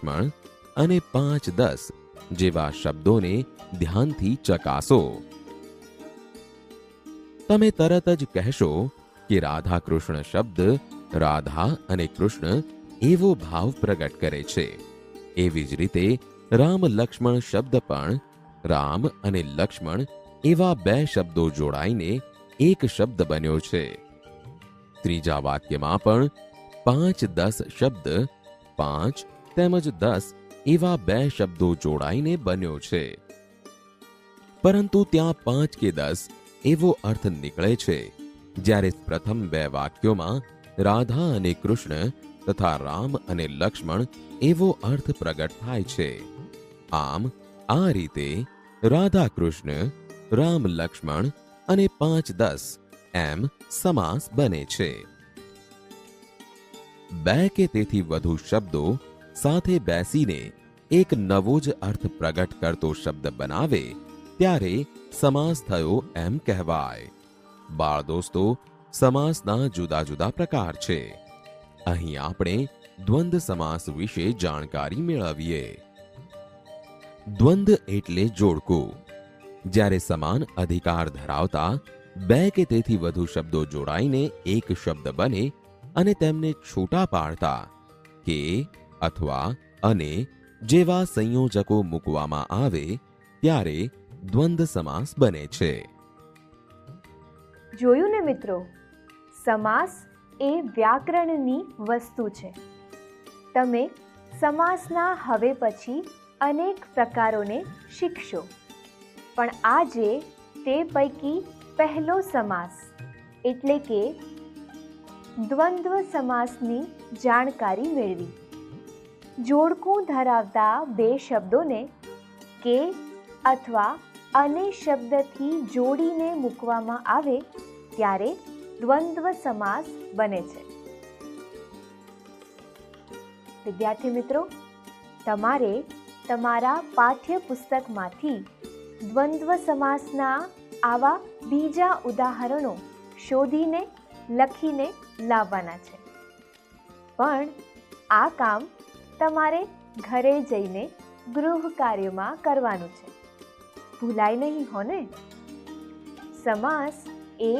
લક્ષ્મણ અને 5-10 જેવા શબ્દોને ધ્યાનથી ચકાસો. તમે તરત જ કહેશો કે રાધા કૃષ્ણ શબ્દ રાધા અને કૃષ્ણ એવો ભાવ પ્રગટ કરે છે. એવી જ રીતે રામ લક્ષ્મણ શબ્દ પણ રામ અને લક્ષ્મણ એવા 2 શબ્દો જોડાઈને એક શબ્દ બન્યો છે. ત્રીજા વાક્યમાં પણ 5-10 શબ્દ 5 તેમજ 10 એવા 2 શબ્દો જોડાઈને બન્યો છે. પરંતુ ત્યાં 5 કે 10 એવો અર્થ નીકળે છે, જ્યારે પ્રથમ 2 વાક્યોમાં રાધા અને કૃષ્ણ તથા રામ અને લક્ષ્મણ એવો અર્થ પ્રગટ થાય છે. આમ આ રીતે રાધા કૃષ્ણ, રામ લક્ષ્મણ અને 5-10 એમ સમાસ બને છે. 2 કે તેથી વધુ શબ્દો સાથે બેસીને એક નવો જ અર્થ પ્રગટ કરતો શબ્દ બનાવે ત્યારે સમાસ થયો એમ કહેવાય. બાળ દોસ્તો, સમાસના જુદા જુદા પ્રકાર છે. અહીં આપણે દ્વંદ્વ સમાસ વિશે જાણકારી મેળવીએ. દ્વંદ્વ એટલે જોડકું. જ્યારે સમાન અધિકાર ધરાવતા 2 કે તેથી વધુ શબ્દો જોડાઈને એક શબ્દ બને અને તેમને છૂટા પાડતા કે અથવા અને જેવા સંયોજકો મૂકવામાં આવે ત્યારે દ્વંદ્વ સમાસ બને છે. જોયું ને મિત્રો, સમાસ એ વ્યાકરણની વસ્તુ છે. તમે સમાસના હવે પછી અનેક પ્રકારોને શીખશો, પણ આજે તે પૈકી પહેલો સમાસ એટલે કે દ્વંદ્વ સમાસની જાણકારી મેળવી. જોડકું ધરાવતા 2 શબ્દોને કે અથવા અને શબ્દથી જોડીને મૂકવામાં આવે ત્યારે દ્વંદ્વ સમાસ બને છે. વિદ્યાર્થી મિત્રો, તમારે તમારા પાઠ્યપુસ્તકમાંથી દ્વંદ્વ સમાસના આવા બીજા ઉદાહરણો શોધીને લખીને લાવવાના છે. પણ આ કામ તમારે ઘરે જઈને ગૃહ કાર્યમાં કરવાનું છે. ભૂલાય નહીં હો ને. સમાસ એ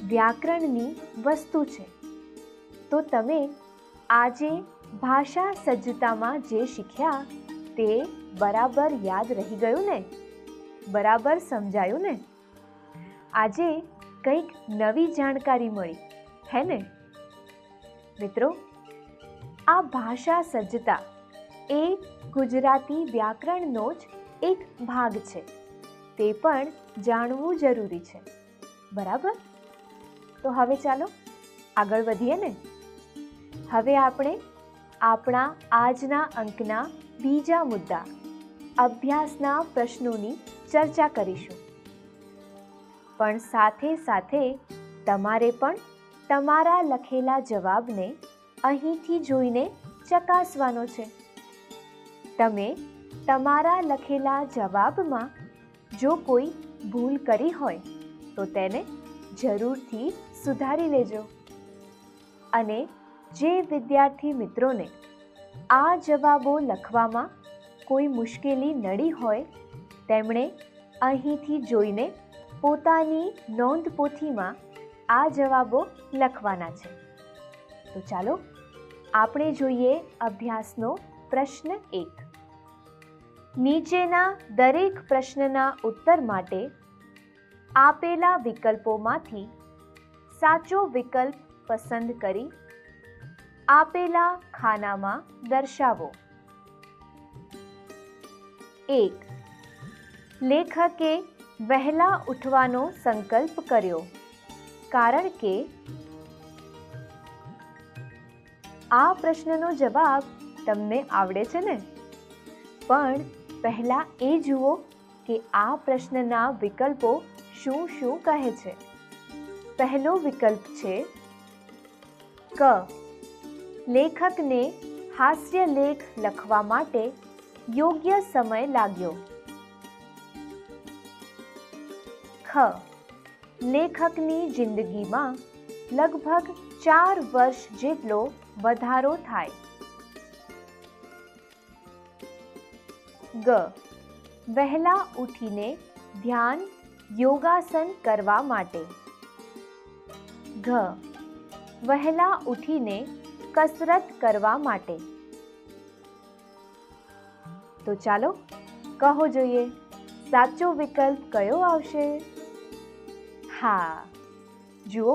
વ્યાકરણની વસ્તુ છે. તો તમે આજે ભાષા સજ્જતામાં જે શીખ્યા તે બરાબર યાદ રહી ગયું ને? બરાબર સમજાયું ને? આજે કંઈક નવી જાણકારી મળી, હે ને? મિત્રો, આ ભાષા સજ્જતા એ ગુજરાતી વ્યાકરણનો જ એક ભાગ છે. તે પણ જાણવું જરૂરી છે. બરાબર? તો હવે ચાલો આગળ વધીએ ને. હવે આપણે આપણા આજના અંકના બીજા મુદ્દા અભ્યાસના પ્રશ્નોની ચર્ચા કરીશું. પણ સાથે સાથે તમારે પણ તમારા લખેલા જવાબને અહીંથી જોઈને ચકાસવાનો છે. તમે તમારા લખેલા જવાબમાં જો કોઈ ભૂલ કરી હોય તો તેને જરૂરથી સુધારી લેજો. અને જે વિદ્યાર્થી મિત્રોને આ જવાબો લખવામાં કોઈ મુશ્કેલી નડી હોય તેમણે અહીંથી જોઈને પોતાની નોંધપોથીમાં આ જવાબો લખવાના છે. તો ચાલો આપણે જોઈએ અભ્યાસનો પ્રશ્ન 1. નીચેના દરેક પ્રશ્નના ઉત્તર માટે આપેલા વિકલ્પોમાંથી સાચો વિકલ્પ પસંદ કરી આપેલા ખાનામાં દર્શાવો. 1. લેખકે વહેલા ઉઠવાનો સંકલ્પ કર્યો કારણ કે આ પ્રશ્નનો જવાબ તમને આવડે છે ને? પણ પહેલા એ જુઓ કે આ પ્રશ્નના વિકલ્પો શું શું કહે છે. પહેલો વિકલ્પ છે ક. લેખકને હાસ્ય લેખ લખવા માટે યોગ્ય સમય લાગ્યો. ખ. લેખકની જિંદગીમાં લગભગ 4 વર્ષ જેટલો વધારો થાય. ગ. વહેલા ઉઠીને ધ્યાન યોગાસન કરવા માટે. ઘ. વહેલા ઉઠીને કસરત કરવા માટે. તો ચાલો કહો જોઈએ, સાચો વિકલ્પ કયો આવશે? હા, જુઓ,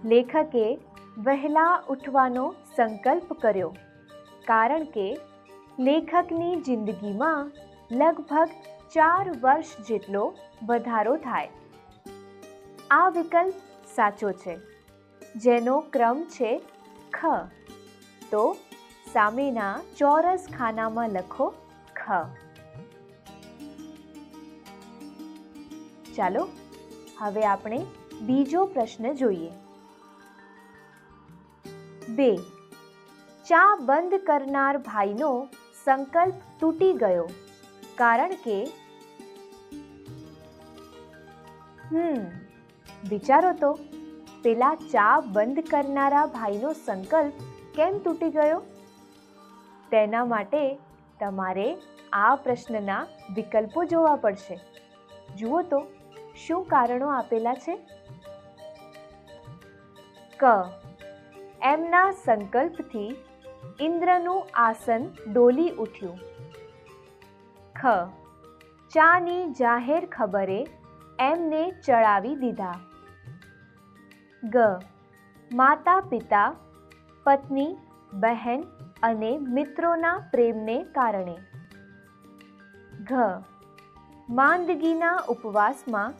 લેખકે વહેલા ઉઠવાનો સંકલ્પ કર્યો કારણ કે લેખકની જિંદગીમાં લગભગ 4 વર્ષ જેટલો વધારો થાય. આ વિકલ્પ સાચો છે, જેનો ક્રમ છે ખ. તો સામેના ચોરસ ખાનામાં લખો ખ. ચાલો હવે આપણે બીજો પ્રશ્ન જોઈએ. 2. ચા બંધ કરનાર ભાઈનો સંકલ્પ તૂટી ગયો કારણ કે વિચારો તો, પેલા ચા બંધ કરનારા ભાઈનો સંકલ્પ કેમ તૂટી ગયો? તેના માટે તમારે આ પ્રશ્નના વિકલ્પો જોવા પડશે. જુઓ તો શું કારણો આપેલા છે. ક. એમના સંકલ્પથી ઇન્દ્રનું આસન ડોલી ઉઠ્યું. ખ. ચાની જાહેર ખબરે એમને ચડાવી દીધા. ગ. માતા પિતા, પત્ની, બહેન અને મિત્રોના પ્રેમને કારણે. ઘ. માંદગીના ઉપવાસમાં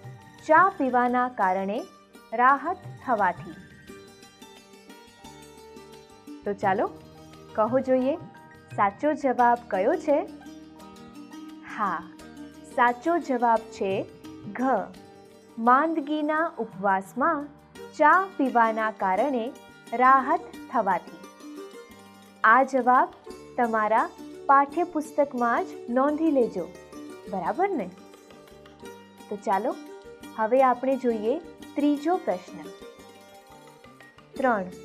ચા પીવાના કારણે રાહત થવાથી. તો ચાલો કહો જોઈએ, સાચો જવાબ કયો છે? હા, સાચો જવાબ છે ઘ. માંદગીના ઉપવાસમાં ચા પીવાના કારણે રાહત થવાથી. આ જવાબ તમારા પાઠ્યપુસ્તકમાં જ નોંધી લેજો, બરાબર ને? તો ચાલો હવે આપણે જોઈએ ત્રીજો પ્રશ્ન. 3.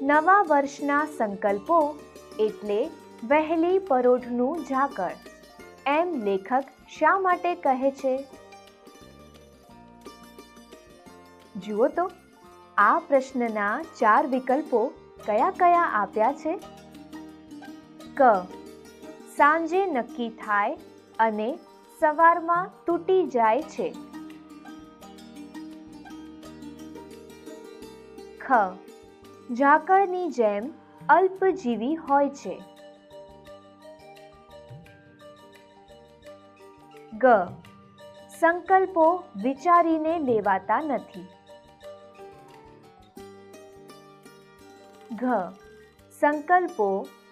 નવા વર્ષના સંકલ્પો એટલે વહેલી પરોઢનું ઝાકળ, એમ લેખક શા માટે કહે છે? જુઓ તો, આ પ્રશ્નના 4 વિકલ્પો કયા કયા આપ્યા છે? ક. સાંજે નક્કી થાય અને સવારમાં તૂટી જાય છે. ખ. ઝાકળની જેમ અલ્પજીવી હોય છે. ગ. સંકલ્પો વિચારીને લેવાતા નથી. ઘ. સંકલ્પો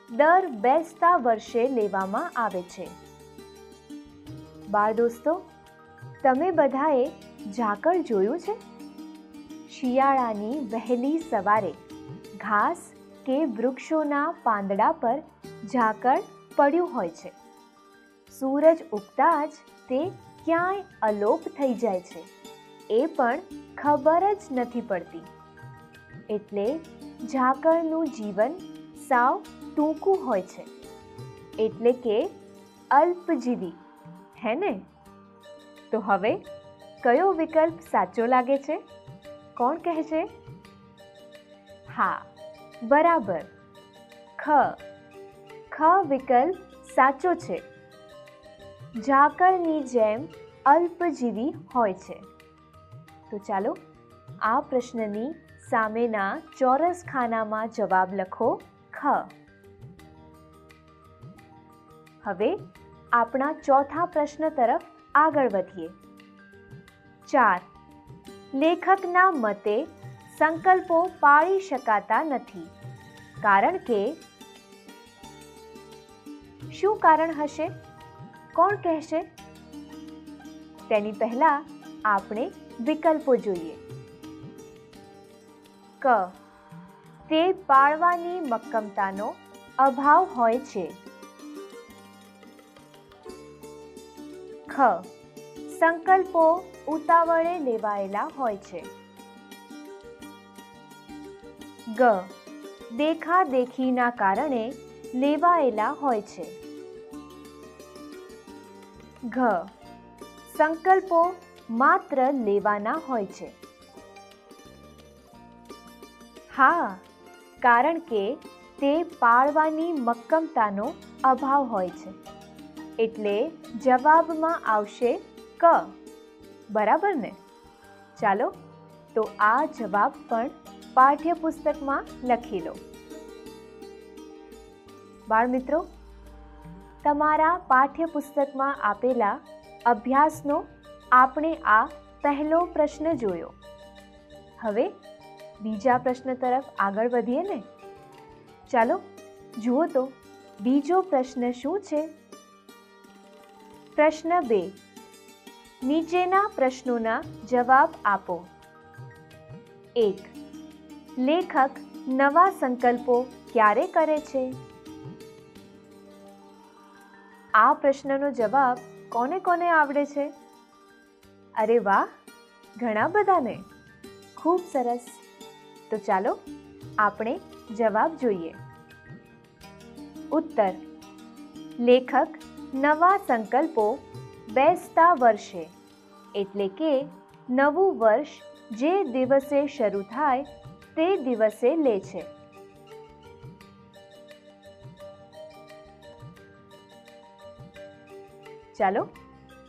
દર બેસતા વર્ષે લેવામાં આવે છે. બાળ દોસ્તો, તમે બધાએ ઝાકળ જોયું છે? શિયાળાની વહેલી સવારે ઘાસ કે વૃક્ષોના પાંદડા પર ઝાકળ પડ્યું હોય છે. સૂરજ ઉગતા જ તે ક્યાંય અલોપ થઈ જાય છે, એ પણ ખબર જ નથી પડતી. એટલે ઝાકળનું જીવન સાવ ટૂંકું હોય છે, એટલે કે અલ્પજીવી, હે ને? તો હવે કયો વિકલ્પ સાચો લાગે છે? કોણ કહે છે? હા, બરાબર, ખ. ખ વિકલ્પ સાચો છે. ઝાકળની જેમ અલ્પજીવી હોય છે. તો ચાલો આ પ્રશ્નની સામેના ચોરસ ખાનામાં જવાબ લખો ખ. હવે આપણા ચોથા પ્રશ્ન તરફ આગળ વધીએ. 4. લેખકના મતે સંકલ્પો પાળી શકાતા નથી કારણ કે. શું કારણ હશે? કોણ કહેશે? તેની પહેલા આપણે વિકલ્પો જોઈએ. ક. તે પાળવાની મક્કમતાનો અભાવ હોય છે. ખ. સંકલ્પો ઉતાવળે લેવાયેલા હોય છે. ગ. દેખાદેખીના કારણે લેવાયેલા હોય છે. ઘ. સંકલ્પો માત્ર લેવાના હોય છે. હા, કારણ કે તે પાળવાની મક્કમતાનો અભાવ હોય છે. એટલે જવાબમાં આવશે ક. બરાબર ને? ચાલો તો આ જવાબ પણ પાઠ્યપુસ્તકમાં લખી લો. બાળમિત્રો, તમારા પાઠ્યપુસ્તકમાં આપેલા અભ્યાસનો આપણે આ પહેલો પ્રશ્ન જોયો. હવે બીજા પ્રશ્ન તરફ આગળ વધીએ ને. ચાલો જુઓ તો બીજો પ્રશ્ન શું છે. પ્રશ્ન 2. નીચેના પ્રશ્નોના જવાબ આપો. 1. લેખક નવા સંકલ્પો ક્યારે કરે છે? આ પ્રશ્નનો જવાબ કોને કોને આવડે છે? અરે વાહ, ઘણા બધાને. ખૂબ સરસ. તો ચાલો આપણે જવાબ જોઈએ. ઉત્તર: લેખક નવા સંકલ્પો બેસતા વર્ષે, એટલે કે નવું વર્ષ જે દિવસે શરૂ થાય તે દિવસે લે છે. ચાલો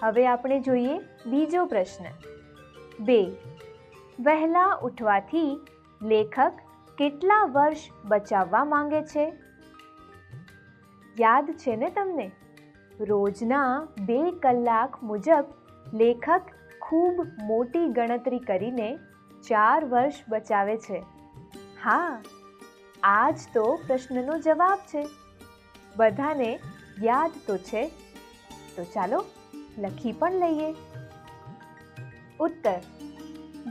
હવે આપણે જોઈએ બીજો પ્રશ્ન. 2. વહેલા ઉઠવાથી લેખક કેટલા વર્ષ બચાવવા માંગે છે? યાદ છે ને તમને? રોજના 2 કલાક મુજબ લેખક ખૂબ મોટી ગણતરી કરીને 4 વર્ષ બચાવે છે. હા, આ જ તો પ્રશ્નનો જવાબ છે. બધાને યાદ તો છે. તો ચાલો લખી પણ લઈએ. ઉત્તર: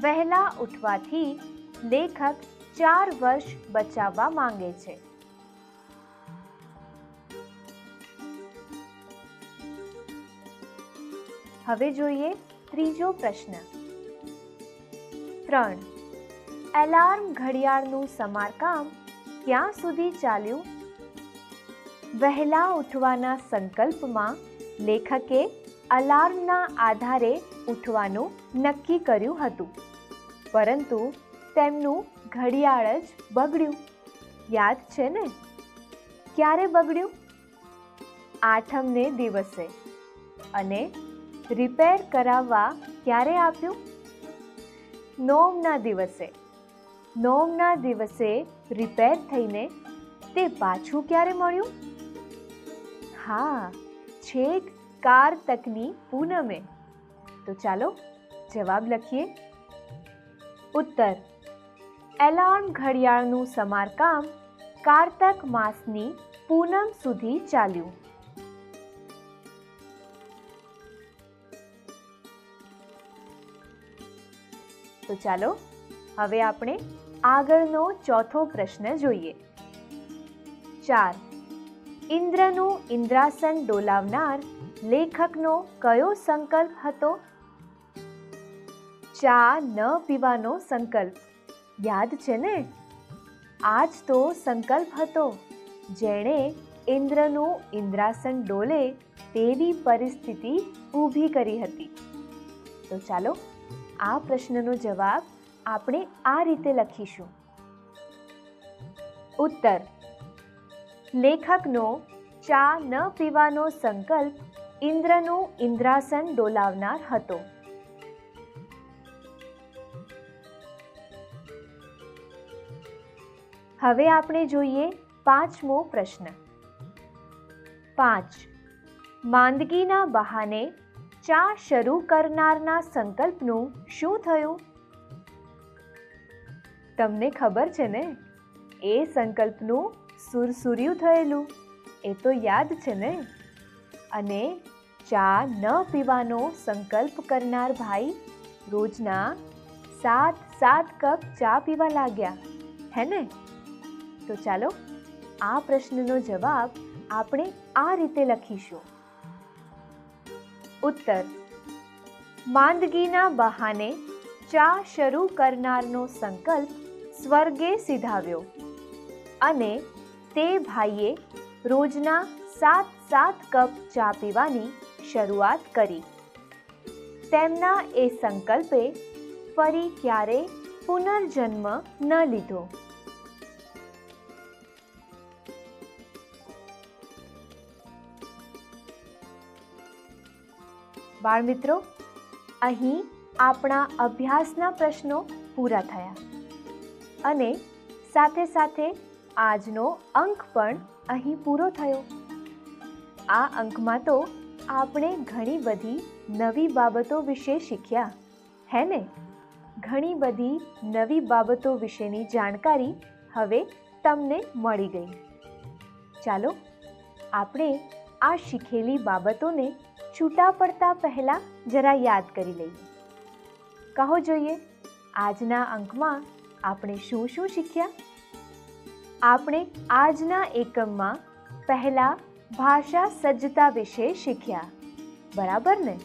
વહેલા ઉઠવાથી લેખક 4 વર્ષ બચાવવા માંગે છે. હવે જોઈએ ત્રીજો પ્રશ્ન. 3. એલાર્મ ઘડિયાળનું સમારકામ ક્યાં સુધી ચાલ્યું? વહેલા ઉઠવાના સંકલ્પમાં લેખકે અલાર્મના આધારે ઉઠવાનું નક્કી કર્યું હતું, પરંતુ તેમનું ઘડિયાળ જ બગડ્યું. યાદ છે ને? ક્યારે બગડ્યું? 8મને દિવસે. અને રિપેર કરાવવા ક્યારે આપ્યું? 9મના દિવસે. 9મના દિવસે રિપેર થઈને તે પાછું ક્યારે મળ્યું? હા, છેક કારતકની પૂનમે. તો ચાલો જવાબ લખીએ. ઉત્તર: એલાર્મ ઘડિયાળનું સમારકામ કારતક માસની પૂનમ સુધી ચાલ્યું. તો ચાલો હવે આપણે આગળનો ચોથો પ્રશ્ન જોઈએ. 4. ઇન્દ્રનું ઇન્દ્રાસન ડોલાવનાર લેખકનો કયો સંકલ્પ હતો? ચા ન પીવાનો સંકલ્પ. યાદ છે ને? આ જ તો સંકલ્પ હતો જેણે ઇન્દ્રનું ઇન્દ્રાસન ડોલે તેવી પરિસ્થિતિ ઊભી કરી હતી. તો ચાલો આ પ્રશ્નનો જવાબ આપણે આ રીતે લખીશું. ઉત્તર: લેખકનો ચા ન પીવાનો સંકલ્પ ઇન્દ્રનું ઇન્દ્રાસન ડોલાવનાર હતો. હવે આપણે જોઈએ 5મો પ્રશ્ન. 5. માંદગીના બહાને ચા શરૂ કરનારના સંકલ્પનું શું થયું? તમને ખબર છે ને? એ સંકલ્પનું સુરસુર્યું થયેલું. એ તો યાદ છે ને? અને ચા ન પીવાનો સંકલ્પ કરનાર ભાઈ રોજના 7 કપ ચા પીવા લાગ્યા, હે ને? તો ચાલો આ પ્રશ્નનો જવાબ આપણે આ રીતે લખીશું. ઉત્તર: માંદગીના બહાને ચા શરૂ કરનારનો સંકલ્પ સ્વર્ગે સિધાવ્યો અને તે ભાઈએ રોજના 7 કપ ચા પીવાની શરૂઆત કરી. તેમના એ સંકલ્પે ફરી ક્યારેય પુનર્જન્મ ન લીધો. બાળમિત્રો, અહીં આપણા અભ્યાસના પ્રશ્નો પૂરા થયા અને સાથે સાથે આજનો અંક પણ અહીં પૂરો થયો. આ અંકમાં તો આપણે ઘણી બધી નવી બાબતો વિશે શીખ્યા, હે ને? ઘણી બધી નવી બાબતો વિશેની જાણકારી હવે તમને મળી ગઈ. ચાલો આપણે આ શીખેલી બાબતોને છૂટા પડતા પહેલા જરા યાદ કરી લઈએ. કહો જોઈએ, આજના અંકમાં આપણે શું શું શીખ્યા? આપણે આજના એકમમાં પહેલા ભાષા સજ્જતા વિશે શીખ્યા, બરાબર ને?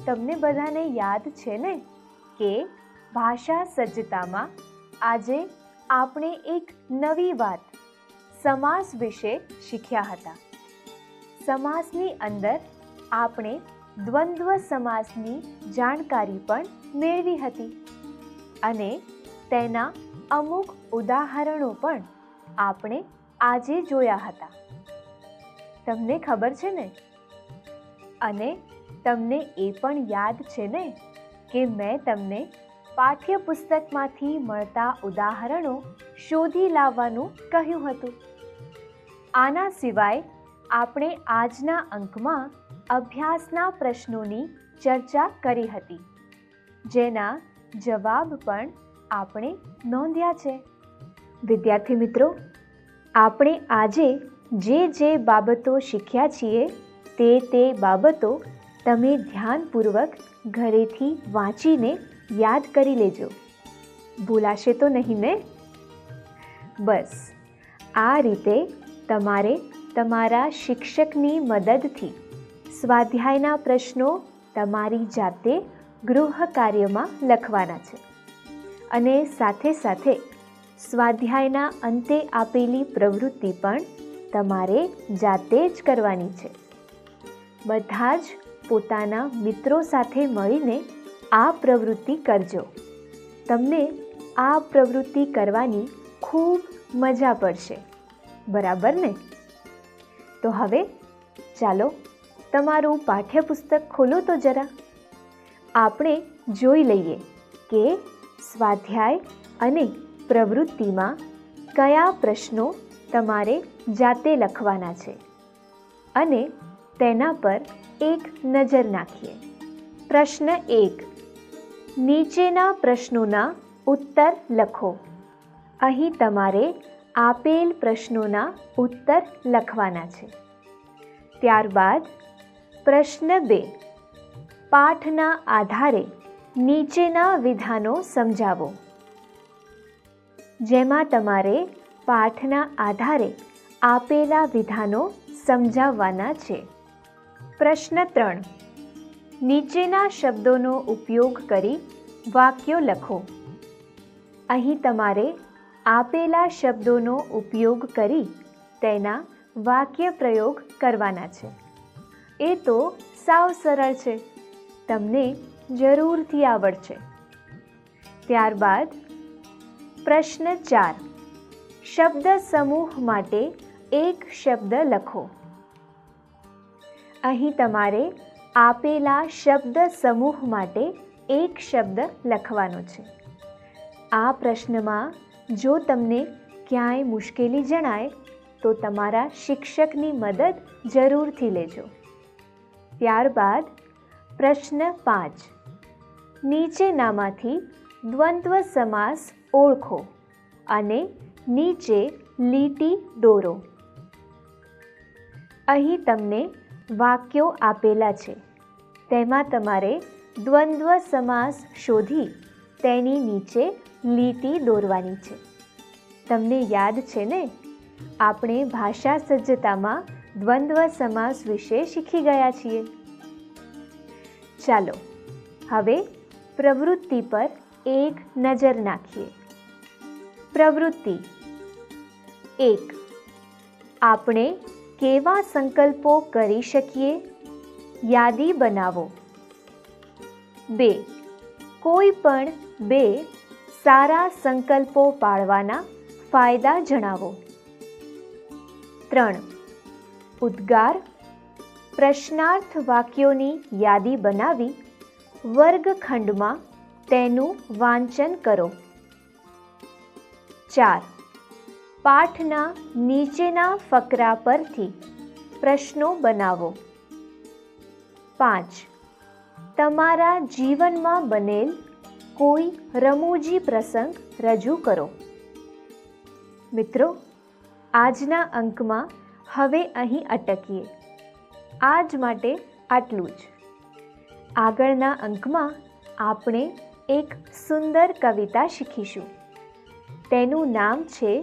તમને બધાને યાદ છે ને કે ભાષા સજ્જતામાં આજે આપણે એક નવી વાત સમાસ વિશે શીખ્યા હતા. સમાસની અંદર આપણે દ્વંદ્વ સમાસની જાણકારી પણ મેળવી હતી અને તેના અમુક ઉદાહરણો પણ આપણે આજે જોયા હતા. તમને ખબર છે ને? અને તમને એ પણ યાદ છે ને કે મેં તમને પાઠ્યપુસ્તકમાંથી મળતા ઉદાહરણો શોધી લાવવાનું કહ્યું હતું. આના સિવાય આપણે આજના અંકમાં અભ્યાસના પ્રશ્નોની ચર્ચા કરી હતી, જેના જવાબ પણ આપણે નોંધ્યા છે. વિદ્યાર્થી મિત્રો, આપણે આજે જે બાબતો શીખ્યા છીએ તે બાબતો તમે ધ્યાનપૂર્વક ઘરેથી વાંચીને યાદ કરી લેજો. ભૂલાશે તો નહીં ને? બસ આ રીતે તમારે તમારા શિક્ષકની મદદથી સ્વાધ્યાયના પ્રશ્નો તમારી જાતે ગૃહ કાર્યમાં લખવાના છે અને સાથે સાથે સ્વાધ્યાયના અંતે આપેલી પ્રવૃત્તિ પણ તમારે જાતે જ કરવાની છે. બધા જ પોતાના મિત્રો સાથે મળીને આ પ્રવૃત્તિ કરજો. તમને આ પ્રવૃત્તિ કરવાની ખૂબ મજા પડશે, બરાબર ને? તો હવે ચાલો તમારું પાઠ્યપુસ્તક ખોલો તો જરા. આપણે જોઈ લઈએ કે સ્વાધ્યાય અને પ્રવૃત્તિમાં કયા પ્રશ્નો તમારે જાતે લખવાના છે અને તેના પર એક નજર નાખીએ. પ્રશ્ન 1. નીચેના પ્રશ્નોના ઉત્તર લખો. અહીં તમારે આપેલ પ્રશ્નોના ઉત્તર લખવાના છે. ત્યારબાદ પ્રશ્ન 2. પાઠના આધારે નીચેના વિધાનો સમજાવો. જેમાં તમારે પાઠના આધારે આપેલા વિધાનો સમજાવવાના છે. પ્રશ્ન 3. નીચેના શબ્દોનો ઉપયોગ કરી વાક્યો લખો. અહીં તમારે આપેલા શબ્દોનો ઉપયોગ કરી તેના વાક્ય પ્રયોગ કરવાના છે. એ તો સાવ સરળ છે, તમને જરૂરથી આવડશે. ત્યારબાદ પ્રશ્ન 4. શબ્દ સમૂહ માટે એક શબ્દ લખો. અહીં તમારે આપેલા શબ્દ સમૂહ માટે એક શબ્દ લખવાનો છે. આ પ્રશ્નમાં જો તમને ક્યાંય મુશ્કેલી જણાય તો તમારા શિક્ષકની મદદ જરૂરથી લેજો. ત્યારબાદ પ્રશ્ન 5. નીચેનામાંથી દ્વંદ્વ સમાસ ઓળખો અને નીચે લીટી દોરો. અહીં તમને વાક્યો આપેલા છે, તેમાં તમારે દ્વંદ્વ સમાસ શોધી તેની નીચે લીટી દોરવાની છે. તમને યાદ છે ને, આપણે ભાષા સજ્જતામાં દ્વંદ્વ સમાસ વિશે શીખી ગયા છીએ. ચાલો હવે પ્રવૃત્તિ પર એક નજર નાખીએ. પ્રવૃત્તિ 1. આપણે કેવા સંકલ્પો કરી શકીએ યાદી બનાવો. 2. કોઈ પણ 2 સારા સંકલ્પો પાળવાના ફાયદા જણાવો. 3. ઉદ્ગાર, પ્રશ્નાર્થ વાક્યોની યાદી બનાવી વર્ગખંડમાં તેનું વાંચન કરો. 4. પાઠના નીચેના ફકરા પરથી પ્રશ્નો બનાવો. 5. તમારા જીવનમાં બનેલ કોઈ રમૂજી પ્રસંગ રજૂ કરો. મિત્રો, આજના અંકમાં હવે અહીં અટકીએ. આજ માટે આટલું જ. આગળના અંકમાં આપણે એક સુંદર કવિતા શીખીશું. તેનું નામ છે